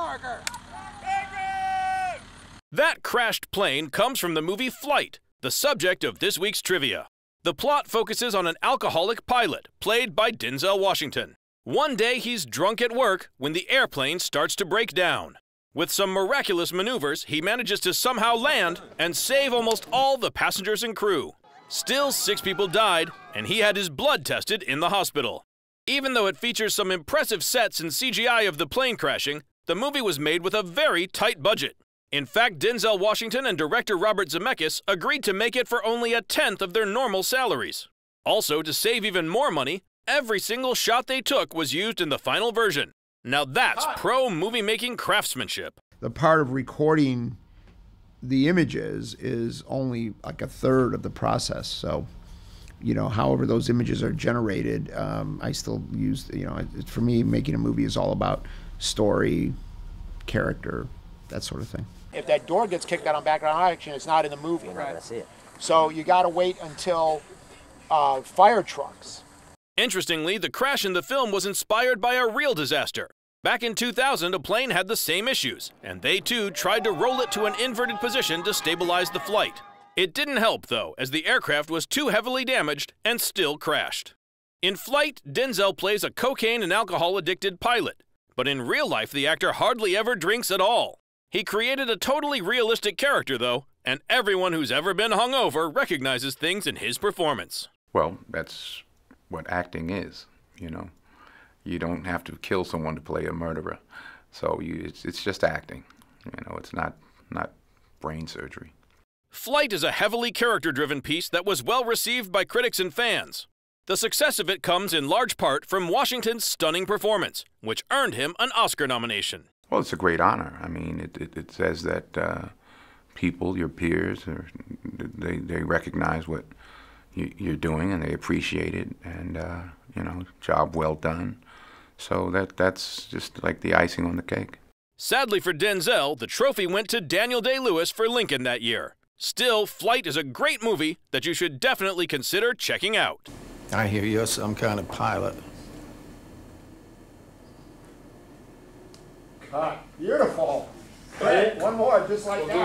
marker. That crashed plane comes from the movie Flight, the subject of this week's trivia. The plot focuses on an alcoholic pilot, played by Denzel Washington. One day he's drunk at work when the airplane starts to break down. With some miraculous maneuvers, he manages to somehow land and save almost all the passengers and crew. Still, 6 people died, and he had his blood tested in the hospital. Even though it features some impressive sets and CGI of the plane crashing, the movie was made with a very tight budget. In fact, Denzel Washington and director Robert Zemeckis agreed to make it for only 1/10 of their normal salaries. Also, to save even more money, every single shot they took was used in the final version. Now that's pro movie-making craftsmanship. The part of recording the images is only like 1/3 of the process. So, you know, however those images are generated, I still use, you know, for me, making a movie is all about story, character, that sort of thing. If that door gets kicked out on background action, it's not in the movie. You're not going to see it. So you got to wait until fire trucks. Interestingly, the crash in the film was inspired by a real disaster. Back in 2000, a plane had the same issues, and they too tried to roll it to an inverted position to stabilize the flight. It didn't help, though, as the aircraft was too heavily damaged and still crashed. In Flight, Denzel plays a cocaine and alcohol-addicted pilot, but in real life, the actor hardly ever drinks at all. He created a totally realistic character, though, and everyone who's ever been hungover recognizes things in his performance. Well, that's what acting is, you know. You don't have to kill someone to play a murderer. So it's just acting. You know, it's not brain surgery. Flight is a heavily character-driven piece that was well received by critics and fans. The success of it comes in large part from Washington's stunning performance, which earned him an Oscar nomination. Well, it's a great honor. I mean, it says that people, your peers, they recognize what you're doing and they appreciate it, and you know, job well done. So that's just like the icing on the cake. Sadly for Denzel, the trophy went to Daniel Day-Lewis for Lincoln that year. Still, Flight is a great movie that you should definitely consider checking out. I hear you're some kind of pilot. Beautiful. One more, just like that.